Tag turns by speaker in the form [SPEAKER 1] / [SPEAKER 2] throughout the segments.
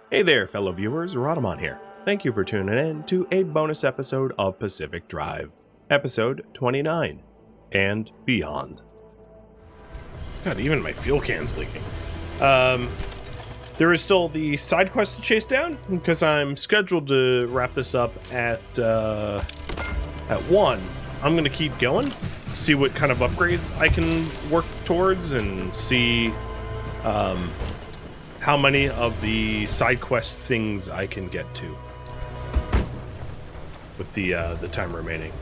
[SPEAKER 1] Hey there, fellow viewers, Rhadamant here. Thank you for tuning in to a bonus episode of Pacific Drive, episode 29, and beyond. God, even my fuel can's leaking. There is still the side quest to chase down, because I'm scheduled to wrap this up at 1. I'm going to keep going, see what kind of upgrades I can work towards, and see how many of the side quest things I can get to with the time remaining.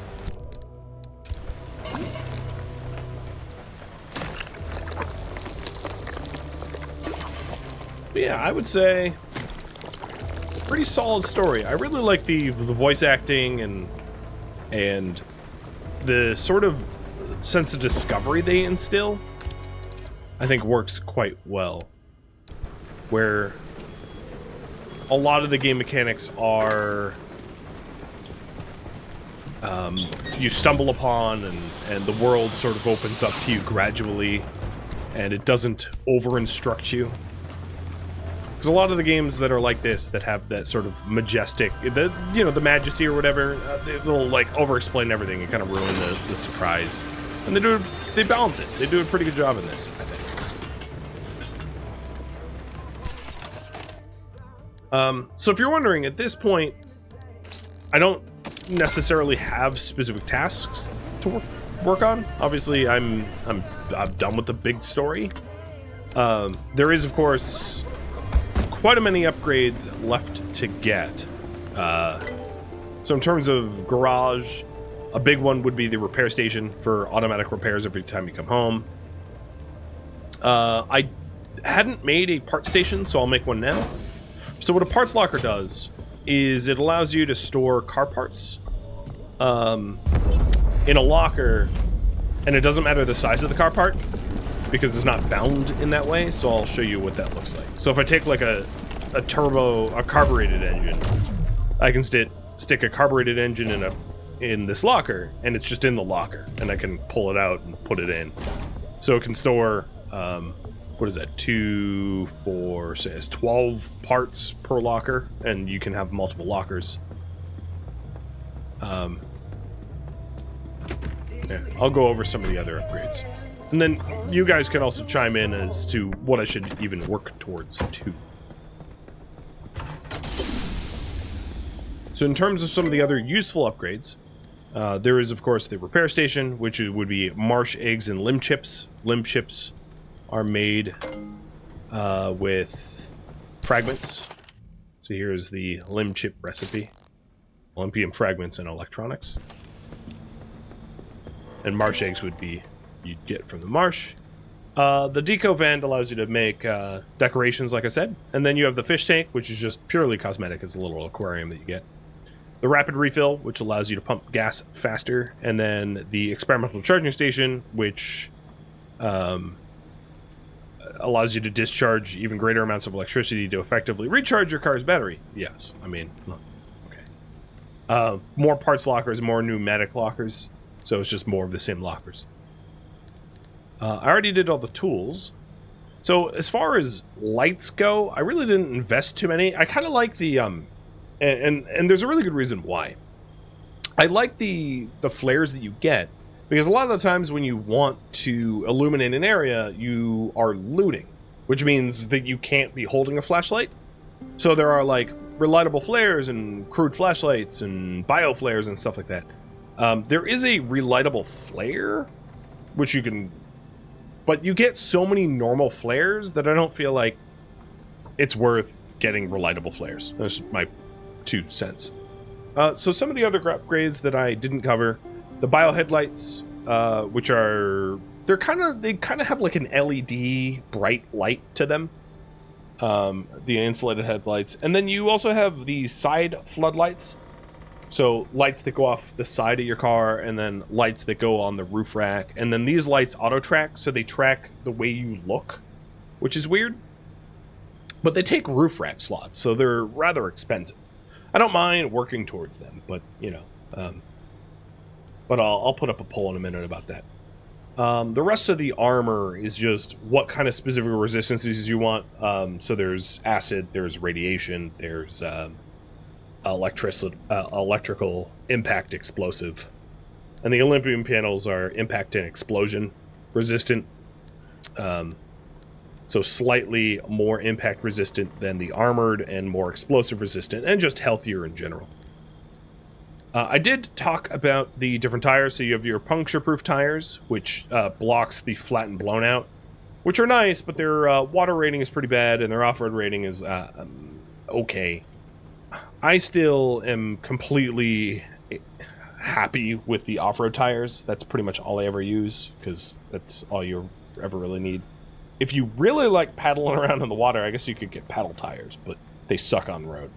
[SPEAKER 1] But yeah, I would say pretty solid story. I really like the voice acting and the sort of sense of discovery they instill. I think works quite well. Where a lot of the game mechanics are you stumble upon and the world sort of opens up to you gradually and it doesn't over-instruct you. Because a lot of the games that are like this, that have that sort of majestic, the majesty or whatever, they'll like over-explain everything and kind of ruin the surprise. And they balance it. They do a pretty good job in this, I think. So if you're wondering, at this point, I don't necessarily have specific tasks to work on. Obviously, I'm done with the big story. There is, of course, quite a many upgrades left to get. So in terms of garage, a big one would be the repair station for automatic repairs every time you come home. I hadn't made a part station, so I'll make one now. So what a parts locker does is it allows you to store car parts in a locker, and it doesn't matter the size of the car part because it's not bound in that way. So I'll show you what that looks like. So if I take like a carbureted engine, I can stick a carbureted engine in this locker, and it's just in the locker, and I can pull it out and put it in. So it can store what is that, 2, 4, 6, 12 parts per locker, and you can have multiple lockers. Yeah, I'll go over some of the other upgrades. And then you guys can also chime in as to what I should even work towards too. So in terms of some of the other useful upgrades, there is, of course, the repair station, which would be marsh eggs and limb chips. Limb chips are made with fragments. So here's the limb chip recipe. Olympium fragments and electronics. And marsh eggs would be you'd get from the marsh. The deco vent allows you to make decorations, like I said. And then you have the fish tank, which is just purely cosmetic. It's a little aquarium that you get. The rapid refill, which allows you to pump gas faster. And then the experimental charging station, which allows you to discharge even greater amounts of electricity to effectively recharge your car's battery. Yes, I mean, okay. More parts lockers, more pneumatic lockers. So it's just more of the same lockers. I already did all the tools. So as far as lights go, I really didn't invest too many. I kind of like the, and there's a really good reason why. I like the flares that you get, because a lot of the times when you want to illuminate an area, you are looting, which means that you can't be holding a flashlight. So there are like relightable flares and crude flashlights and bio flares and stuff like that. There is a relightable flare, which you can, but you get so many normal flares that I don't feel like it's worth getting relightable flares. That's my 2 cents. So some of the other upgrades that I didn't cover, the bio headlights, which are, they kind of have like an LED bright light to them. The insulated headlights. And then you also have the side floodlights. So lights that go off the side of your car, and then lights that go on the roof rack. And then these lights auto-track, so they track the way you look, which is weird. But they take roof rack slots, so they're rather expensive. I don't mind working towards them, but, you know. But I'll put up a poll in a minute about that. The rest of the armor is just what kind of specific resistances you want. So there's acid, there's radiation, there's electrical impact explosive. And the Olympian panels are impact and explosion resistant. So slightly more impact resistant than the armored and more explosive resistant and just healthier in general. I did talk about the different tires. So you have your puncture-proof tires, which blocks the flat and blown out, which are nice, but their water rating is pretty bad and their off-road rating is okay. I still am completely happy with the off-road tires. That's pretty much all I ever use, because that's all you ever really need. If you really like paddling around in the water, I guess you could get paddle tires, but they suck on the road.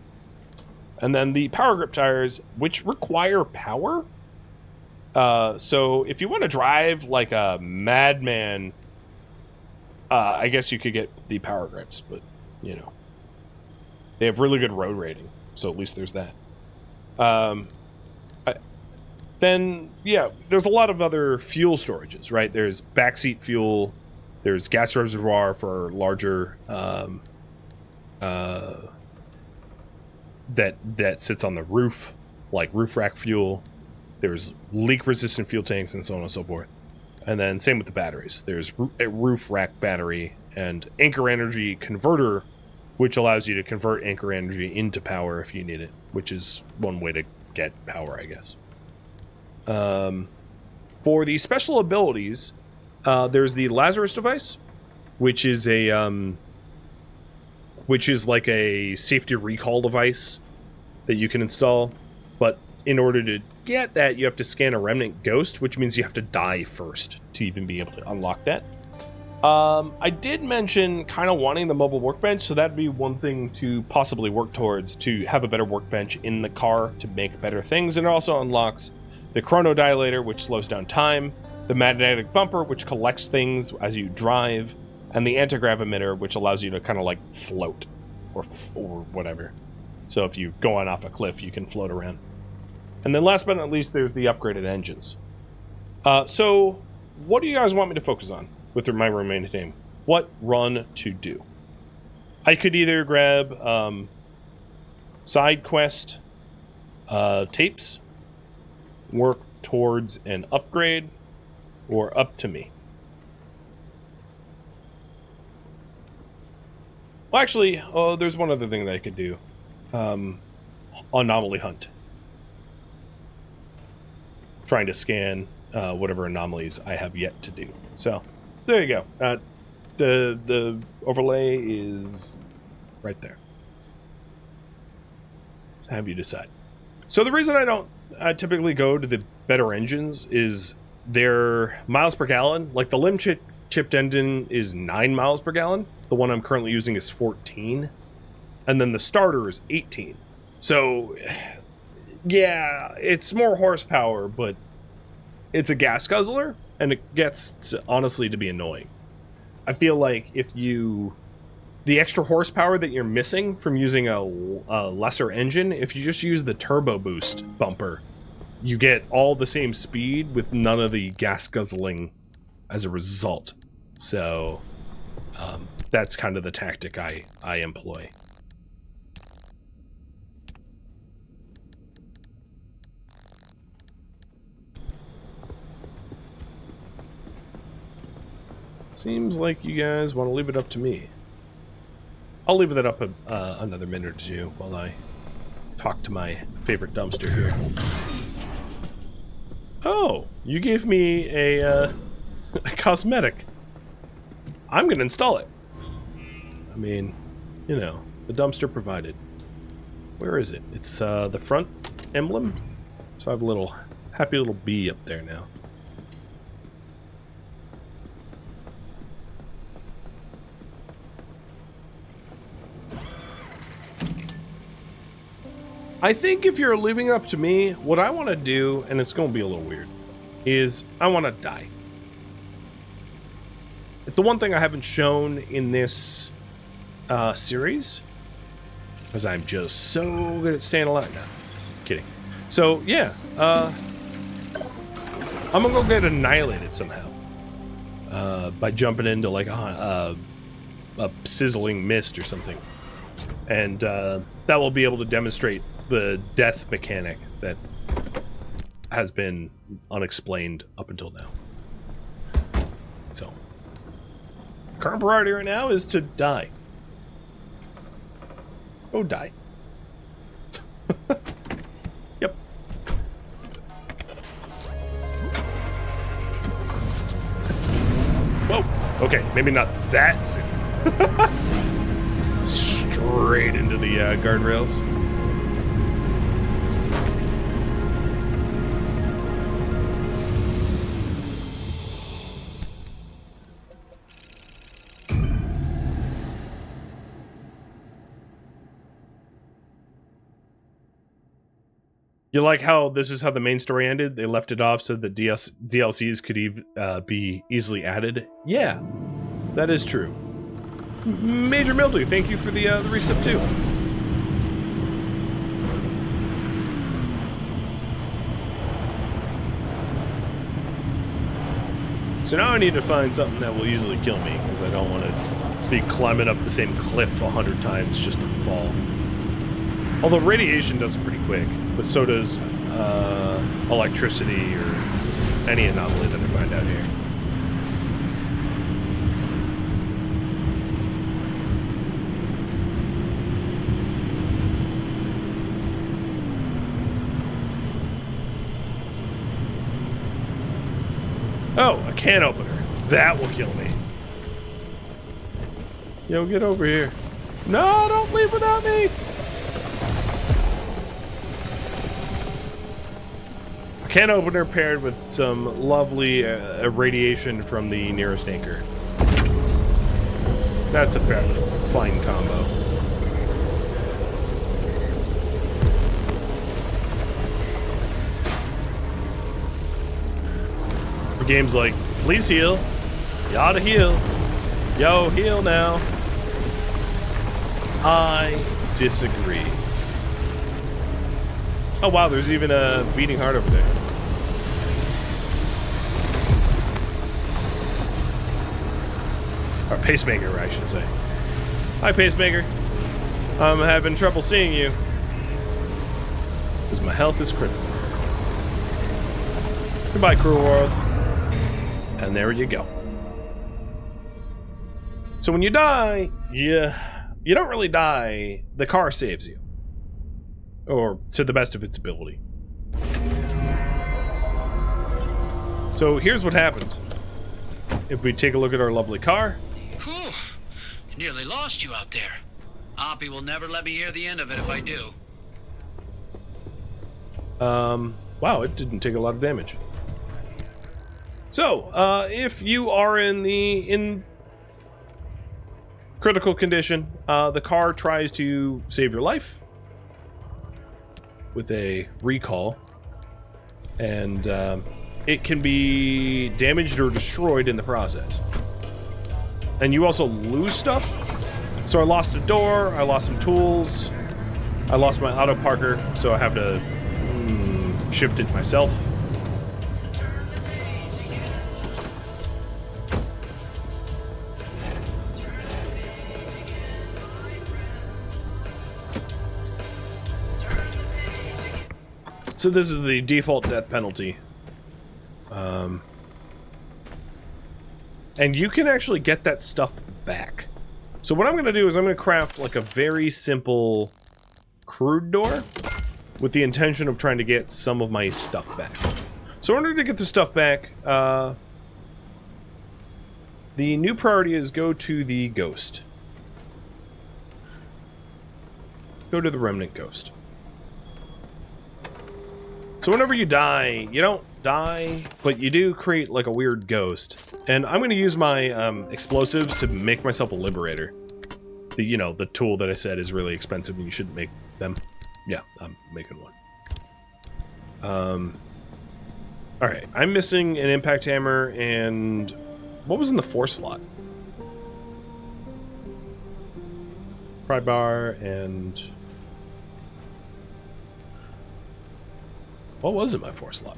[SPEAKER 1] And then the power grip tires, which require power. So if you want to drive like a madman, I guess you could get the power grips, but, you know, they have really good road rating, so at least there's that. Then, yeah, there's a lot of other fuel storages, right? There's backseat fuel, there's gas reservoir for larger, that sits on the roof, like roof rack fuel. There's leak-resistant fuel tanks and so on and so forth. And then same with the batteries. There's a roof rack battery and anchor energy converter, which allows you to convert anchor energy into power if you need it, which is one way to get power, I guess. For the special abilities, there's the Lazarus device, which is like a safety recall device that you can install. But in order to get that, you have to scan a remnant ghost, which means you have to die first to even be able to unlock that. I did mention kind of wanting the mobile workbench, so that'd be one thing to possibly work towards, to have a better workbench in the car to make better things. And it also unlocks the chronodilator, which slows down time, the magnetic bumper, which collects things as you drive, and the anti-grav emitter, which allows you to kind of like float or whatever. So if you go on off a cliff, you can float around. And then last but not least, there's the upgraded engines. So what do you guys want me to focus on with my remaining team? What run to do? I could either grab side quest tapes, work towards an upgrade, or up to me. Well, actually, there's one other thing that I could do. Anomaly hunt. Trying to scan whatever anomalies I have yet to do. So, there you go. The overlay is right there. So have you decide. So the reason I don't typically go to the better engines is their miles per gallon. Like the limb chipped engine is 9 miles per gallon. The one I'm currently using is 14. And then the starter is 18. So, yeah, it's more horsepower, but it's a gas guzzler, and it gets, honestly, to be annoying. I feel like if you... The extra horsepower that you're missing from using a lesser engine, if you just use the turbo boost bumper, you get all the same speed with none of the gas guzzling as a result. So, that's kind of the tactic I employ. Seems like you guys want to leave it up to me. I'll leave that up another minute or two while I talk to my favorite dumpster here. Oh, you gave me a cosmetic. I'm going to install it. I mean, you know, the dumpster provided. Where is it? It's the front emblem. So I have a little happy little bee up there now. I think if you're leaving it up to me, what I want to do, and it's going to be a little weird, is I want to die. It's the one thing I haven't shown in this series, because I'm just so good at staying alive now. Kidding. So, yeah, I'm going to go get annihilated somehow. by jumping into like a sizzling mist or something. And that will be able to demonstrate the death mechanic that has been unexplained up until now. So, current priority right now is to die. Oh, die. Yep. Whoa. Okay, maybe not that soon. Straight into the guardrails. You like how this is how the main story ended? They left it off so that DLCs could be easily added. Yeah, that is true. Major Mildew, thank you for the resub too. So now I need to find something that will easily kill me, because I don't want to be climbing up the same cliff 100 times just to fall. Although radiation does it pretty quick, but so does electricity or any anomaly that I find out here. Oh, a can opener. That will kill me. Yo, get over here. No, don't leave without me! A can opener paired with some lovely irradiation from the nearest anchor. That's a fine combo. For games like, please heal. You ought to heal. Yo, heal now. I disagree. Oh wow, there's even a beating heart over there. Or pacemaker, I should say. Hi, pacemaker. I'm having trouble seeing you. Because my health is critical. Goodbye, cruel world. And there you go. So when you die, you don't really die. The car saves you. Or to the best of its ability. So here's what happens. If we take a look at our lovely car.
[SPEAKER 2] Whew. Nearly lost you out there. Oppie will never let me hear the end of it if I do.
[SPEAKER 1] Wow, it didn't take a lot of damage. So, if you are in critical condition, the car tries to save your life with a recall, and it can be damaged or destroyed in the process. And you also lose stuff. So I lost a door, I lost some tools, I lost my auto parker, so I have to shift it myself. So this is the default death penalty. And you can actually get that stuff back. So what I'm going to do is I'm going to craft like a very simple crude door with the intention of trying to get some of my stuff back. So in order to get the stuff back, the new priority is go to the ghost. Go to the remnant ghost. So whenever you die, you don't die, but you do create like a weird ghost. And I'm going to use my explosives to make myself a liberator. The tool that I said is really expensive and you shouldn't make them. Yeah, I'm making one. Alright, I'm missing an impact hammer and... What was in the 4 slot? Pry bar and... What was in my 4 slot?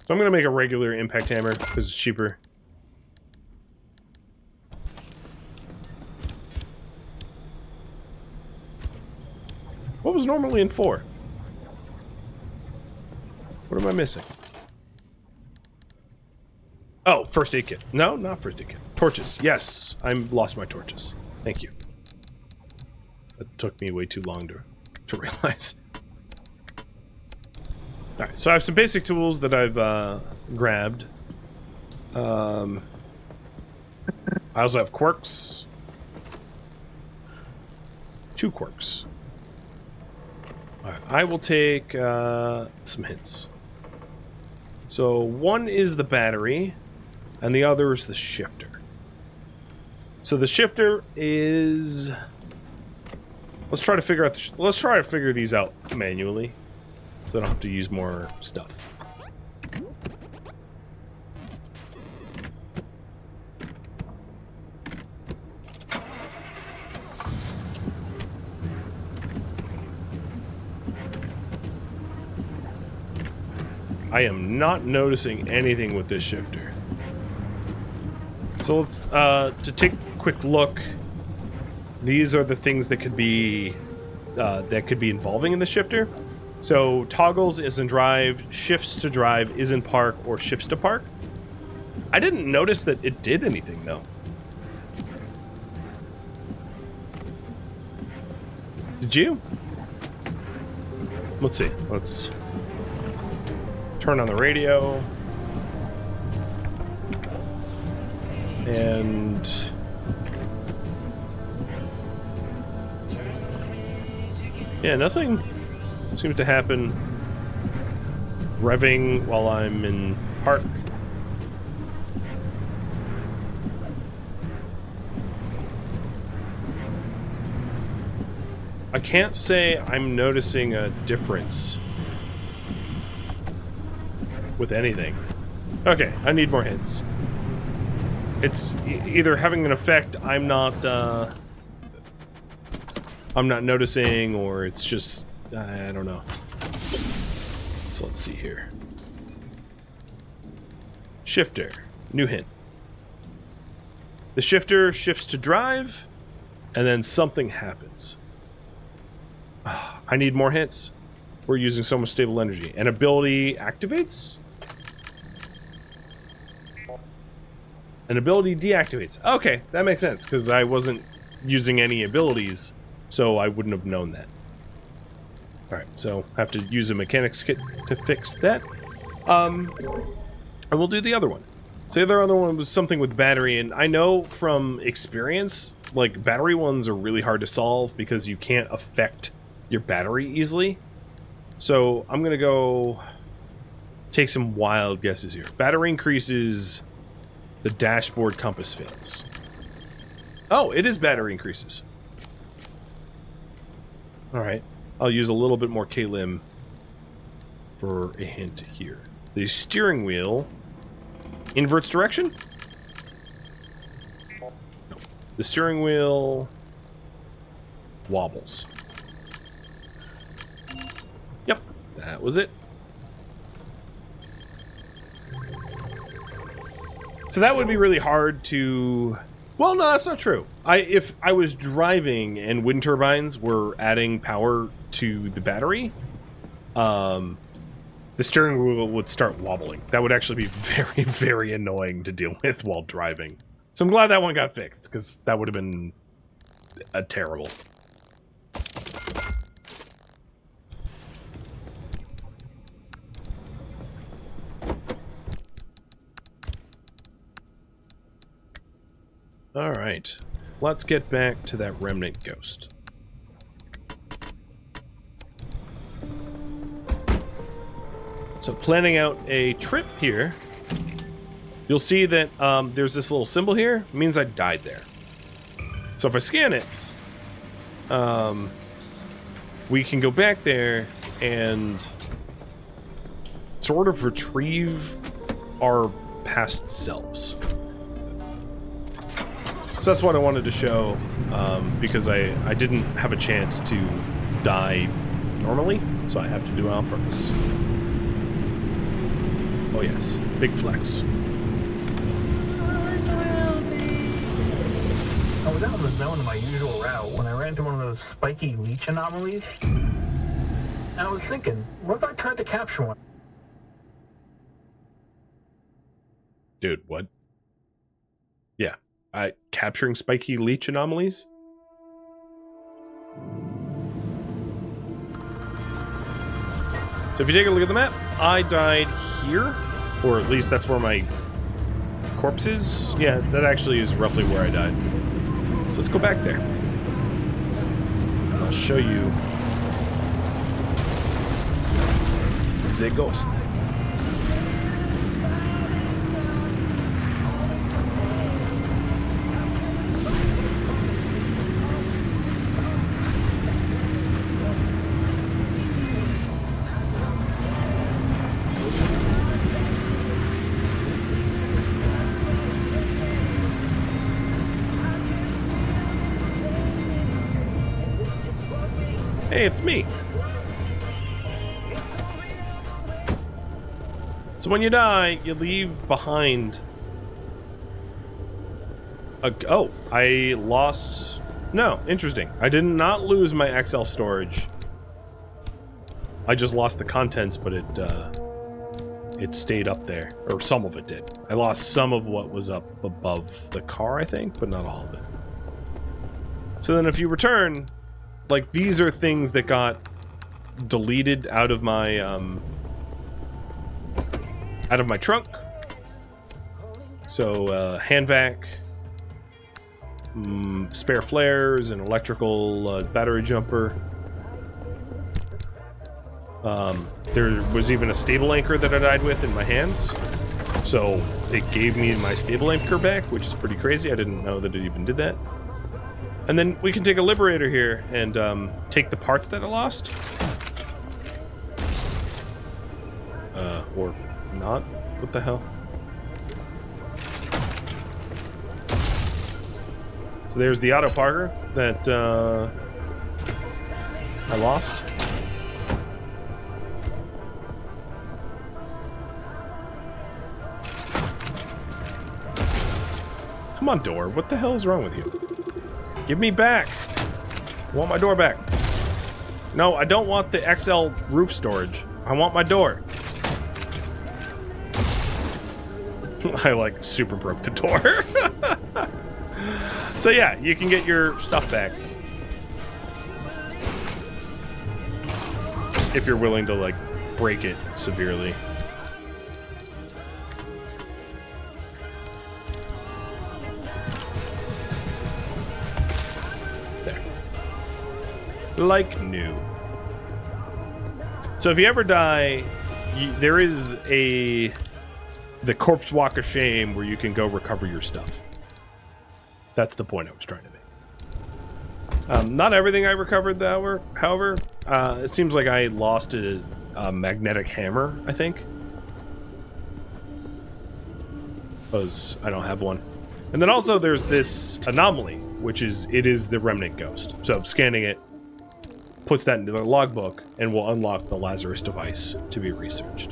[SPEAKER 1] So I'm going to make a regular impact hammer because it's cheaper. What was normally in 4? What am I missing? Oh, first aid kit. No, not first aid kit. Torches. Yes, I lost my torches. Thank you. That took me way too long to realize. Alright, so I have some basic tools that I've grabbed. I also have quirks. 2 quirks. Alright, I will take some hints. So one is the battery, and the other is the shifter. So the shifter is... Let's try to figure these out manually, so I don't have to use more stuff. I am not noticing anything with this shifter. So let's to take a quick look. These are the things that could be involving in the shifter. So toggles is in drive, shifts to drive is in park, or shifts to park. I didn't notice that it did anything though. Did you? Let's see. Let's turn on the radio. And yeah, nothing seems to happen. Revving while I'm in park. I can't say I'm noticing a difference with anything. Okay, I need more hints. It's either having an effect I'm not noticing, or it's just I don't know. So let's see here. Shifter, new hint. The shifter shifts to drive, and then something happens. I need more hints. We're using so much stable energy. An ability activates? An ability deactivates. Okay, that makes sense, because I wasn't using any abilities, so I wouldn't have known that. Alright, so I have to use a mechanics kit to fix that. And we'll do the other one. So the other one was something with battery, and I know from experience, like, battery ones are really hard to solve because you can't affect your battery easily. So I'm gonna go take some wild guesses here. Battery increases, the dashboard compass fails. Oh, it is battery increases. Alright, I'll use a little bit more K-Lim for a hint here. The steering wheel inverts direction? No. The steering wheel wobbles. Yep, that was it. So that would be really hard to... Well, no, that's not true. If I was driving and wind turbines were adding power to the battery, the steering wheel would start wobbling. That would actually be very, very annoying to deal with while driving. So I'm glad that one got fixed, because that would have been terrible. Alright, let's get back to that remnant ghost. So planning out a trip here, you'll see that there's this little symbol here. It means I died there. So if I scan it, we can go back there and sort of retrieve our past selves. So that's what I wanted to show, because I didn't have a chance to die normally, so I have to do it on purpose. Oh yes, big flex.
[SPEAKER 3] I was out in the zone of my usual route when I ran into one of those spiky leech anomalies. And I was thinking, what if I tried to capture one?
[SPEAKER 1] Dude, what? Yeah, capturing spiky leech anomalies? So if you take a look at the map, I died here, or at least that's where my corpse is. Yeah, that actually is roughly where I died. So let's go back there. I'll show you the ghost. Hey, it's me. So when you die, you leave behind a... Oh, I lost... No, interesting. I did not lose my XL storage. I just lost the contents, but it stayed up there. Or some of it did. I lost some of what was up above the car, I think, but not all of it. So then if you return... Like, these are things that got deleted out of my trunk. So, hand vac, spare flares, an electrical battery jumper. There was even a stable anchor that I died with in my hands. So, it gave me my stable anchor back, which is pretty crazy. I didn't know that it even did that. And then we can take a liberator here and take the parts that I lost. Or not. What the hell? So there's the auto parker that I lost. Come on, door. What the hell is wrong with you? Give me back. I want my door back. No, I don't want the XL roof storage. I want my door. I, like, super broke the door. So, yeah, you can get your stuff back. If you're willing to, like, break it severely. Like new. So if you ever die, there is the corpse walk of shame where you can go recover your stuff. That's the point I was trying to make. Not everything I recovered, however, it seems like I lost a magnetic hammer, I think. Because I don't have one. And then also there's this anomaly, which is, it is the remnant ghost. So scanning it puts that into the logbook and will unlock the Lazarus device to be researched.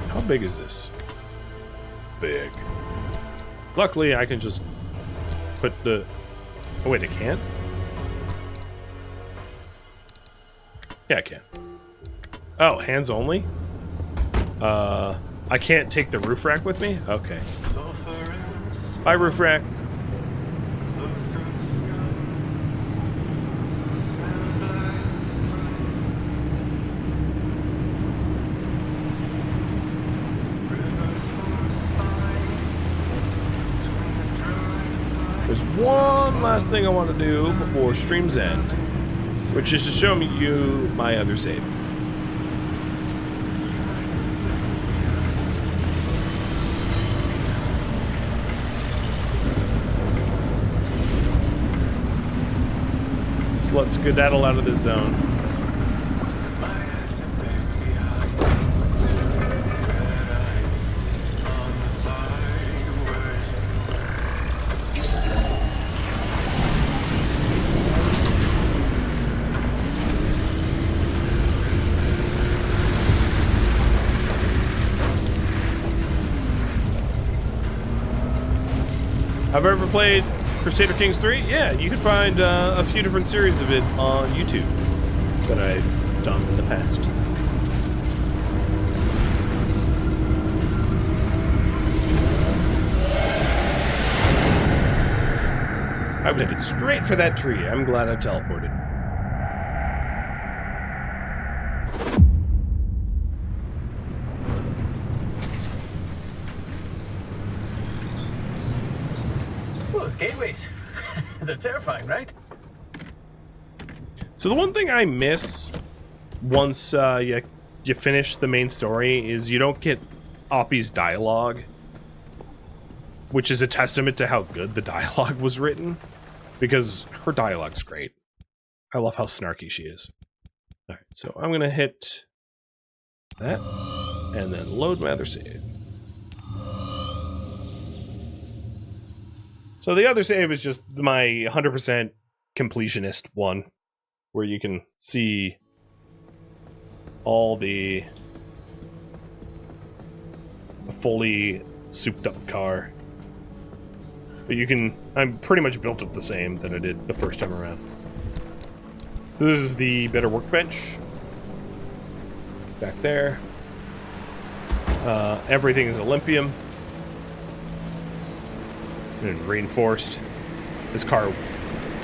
[SPEAKER 1] How big is this? Big. Luckily, I can just put the... Oh, wait, I can't? Yeah, I can. Oh, hands only? I can't take the roof rack with me? Okay. Bye, roof rack. There's one last thing I want to do before stream's end, which is to show you my other save. let's skedaddle out of this zone. Have I ever played Crusader Kings 3? Yeah, you can find a few different series of it on YouTube that I've done in the past. I was headed straight for that tree. I'm glad I teleported.
[SPEAKER 3] Those gateways. They're terrifying, right?
[SPEAKER 1] So the one thing I miss once you finish the main story is you don't get Oppie's dialogue, which is a testament to how good the dialogue was written, because her dialogue's great. I love how snarky she is. Alright, so I'm gonna hit that, and then load my other save. So the other save is just my 100% completionist one, where you can see all the fully souped up car. But you can, I'm pretty much built it the same that I did the first time around. So this is the better workbench. Back there. Everything is Olympium. And reinforced. This car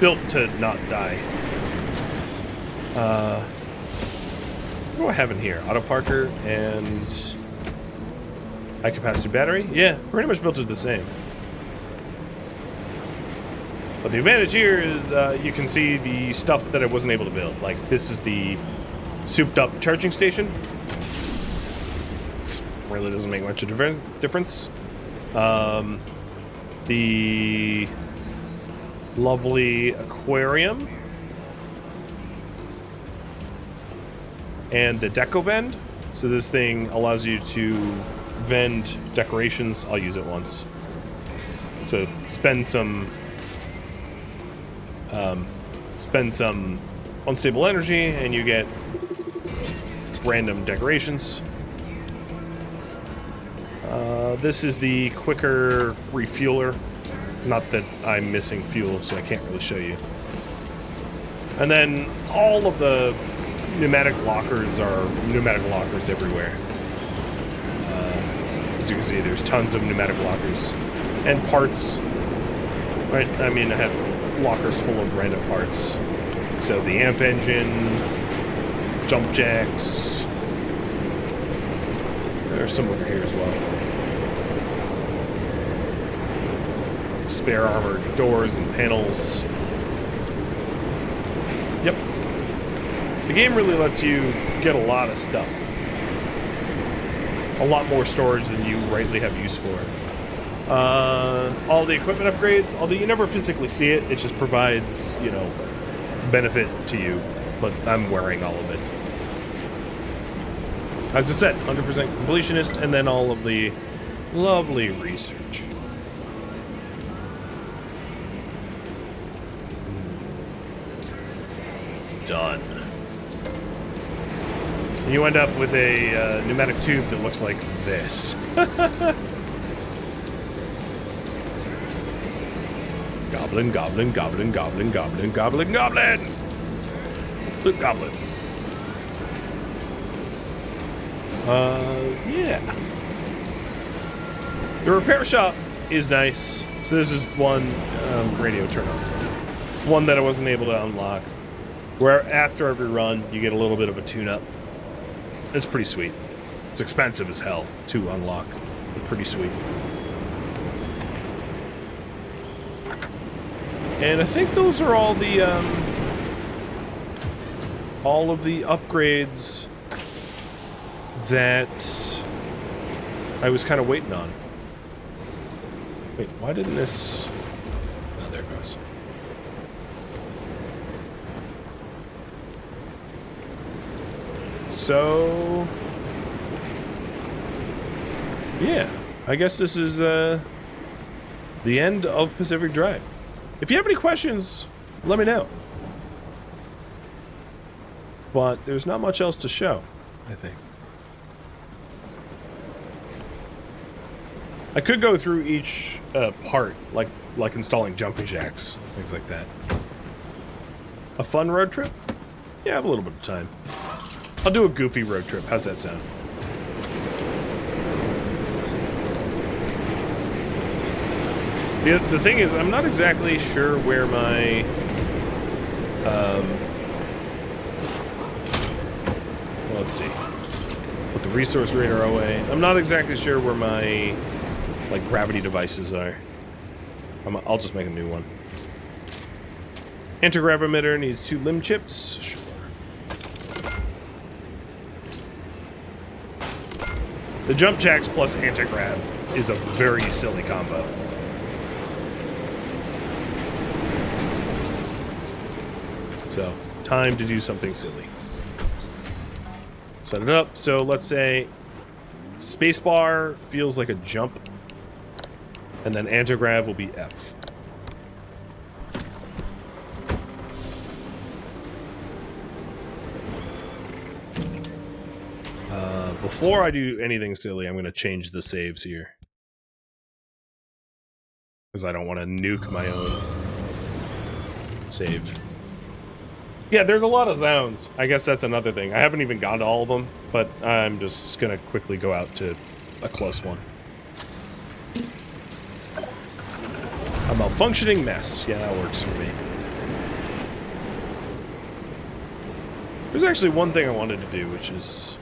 [SPEAKER 1] built to not die. What do I have in here? Auto parker and high capacity battery? Yeah, pretty much built it the same. But the advantage here is you can see the stuff that I wasn't able to build. Like, this is the souped up charging station. This really doesn't make much of a difference. The lovely aquarium. And the deco vend. So this thing allows you to vend decorations. I'll use it once. So spend some unstable energy and you get random decorations. This is the quicker refueler. Not that I'm missing fuel, so I can't really show you. And then all of the pneumatic lockers are pneumatic lockers everywhere. As you can see, there's tons of pneumatic lockers. And parts. Right? I mean, I have lockers full of random parts. So the amp engine, jump jacks. There's some over here as well. Spare armored doors and panels. Yep. The game really lets you get a lot of stuff. A lot more storage than you rightly have use for. All the equipment upgrades, although you never physically see it, it just provides, you know, benefit to you. But I'm wearing all of it. As I said, 100% completionist, and then all of the lovely research. Done. You end up with a pneumatic tube that looks like this. Goblin, goblin, goblin, goblin, goblin, goblin, goblin! The goblin. Yeah. The repair shop is nice. So this is one radio turnoff. One that I wasn't able to unlock. Where after every run, you get a little bit of a tune-up. It's pretty sweet. It's expensive as hell to unlock, but pretty sweet. And I think those are all the upgrades that I was kind of waiting on. Wait, why didn't this... Oh, there it goes. So yeah, I guess this is the end of Pacific Drive. If you have any questions, let me know. But there's not much else to show, I think. I could go through each part, like installing jumping jacks, things like that. A fun road trip? Yeah, I have a little bit of time. I'll do a goofy road trip. How's that sound? The thing is, I'm not exactly sure where my well, let's see. With the resource radar away, I'm not exactly sure where my like gravity devices are. I'll just make a new one. Anti-grav emitter needs 2 limb chips. Sure. The jump jacks plus anti-grav is a very silly combo. So, time to do something silly. Set it up. So let's say spacebar feels like a jump. And then anti-grav will be F. Before I do anything silly, I'm going to change the saves here. Because I don't want to nuke my own save. Yeah, there's a lot of zones. I guess that's another thing. I haven't even gone to all of them, but I'm just going to quickly go out to a close one. A malfunctioning mess. Yeah, that works for me. There's actually one thing I wanted to do, which is...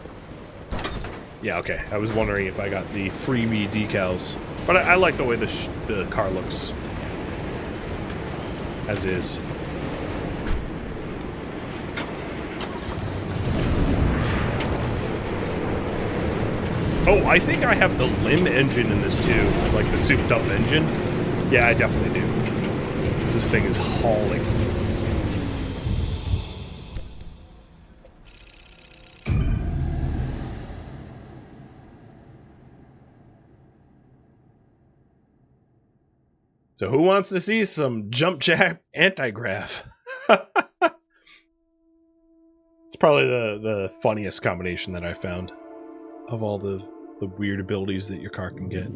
[SPEAKER 1] Yeah, okay. I was wondering if I got the freebie decals. But I like the way the car looks. As is. Oh, I think I have the limb engine in this too. Like the souped up engine. Yeah, I definitely do. This thing is hauling. So who wants to see some jump jack anti-grav? It's probably the funniest combination that I found of all the weird abilities that your car can get.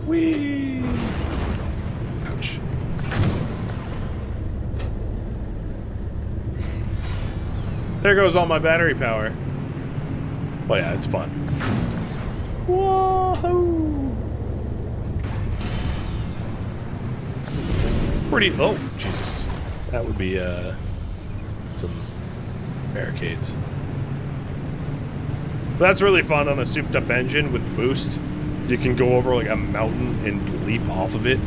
[SPEAKER 1] Whee! Ouch. There goes all my battery power. Well, yeah, it's fun. Whoa! Pretty. Oh, Jesus. That would be some barricades. But that's really fun on a souped up engine with boost. You can go over like a mountain and leap off of it.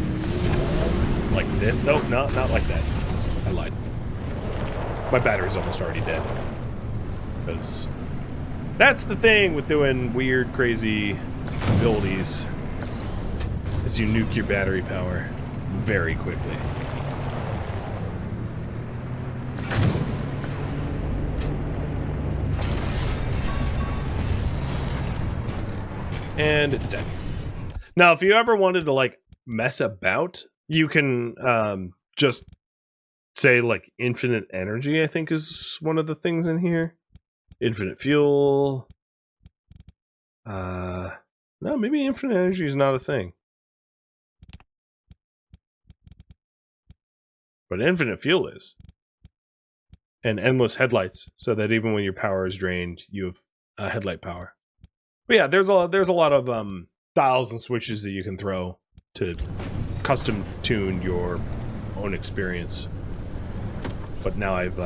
[SPEAKER 1] Like this. Nope, no, not like that. I lied. My battery's almost already dead. Because that's the thing with doing weird, crazy abilities. Is you nuke your battery power very quickly. And it's dead. Now, if you ever wanted to, like, mess about, you can just say, like, infinite energy, I think is one of the things in here. Infinite fuel. No, maybe infinite energy is not a thing. But infinite fuel is. And endless headlights, so that even when your power is drained, you have headlight power. But yeah, there's a lot of dials and switches that you can throw to custom tune your own experience. But now I've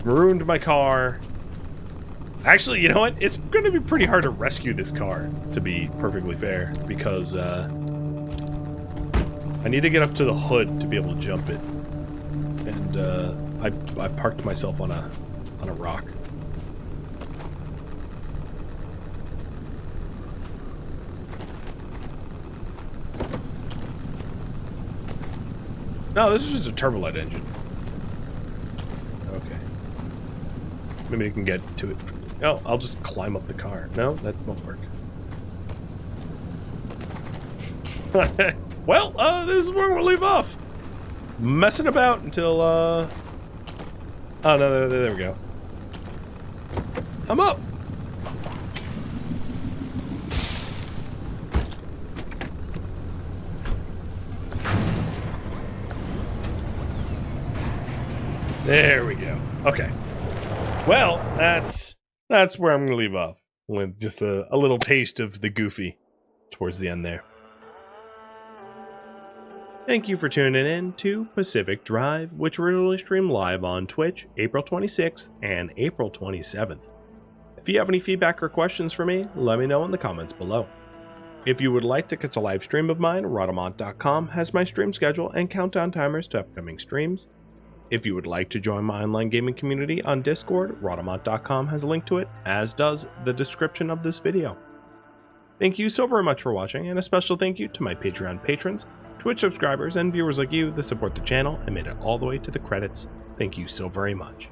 [SPEAKER 1] marooned my car. Actually, you know what? It's going to be pretty hard to rescue this car, to be perfectly fair, because I need to get up to the hood to be able to jump it. And I parked myself on a rock. No, this is just a turbolight engine. Okay. Maybe you can get to it. Oh, I'll just climb up the car. No, that won't work. Well, this is where we'll leave off. Messing about until, oh, no, there we go. I'm up. There we go. Okay. Well, that's where I'm gonna leave off, with just a little taste of the goofy towards the end there. Thank you for tuning in to Pacific Drive, which will stream live on Twitch April 26th and April 27th. If you have any feedback or questions for me, let me know in the comments below. If you would like to catch a live stream of mine, Rhadamant.com has my stream schedule and countdown timers to upcoming streams. If you would like to join my online gaming community on Discord, Rhadamant.com has a link to it, as does the description of this video. Thank you so very much for watching, and a special thank you to my Patreon patrons, Twitch subscribers, and viewers like you that support the channel and made it all the way to the credits. Thank you so very much.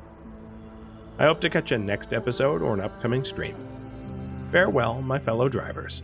[SPEAKER 1] I hope to catch you next episode or an upcoming stream. Farewell, my fellow drivers.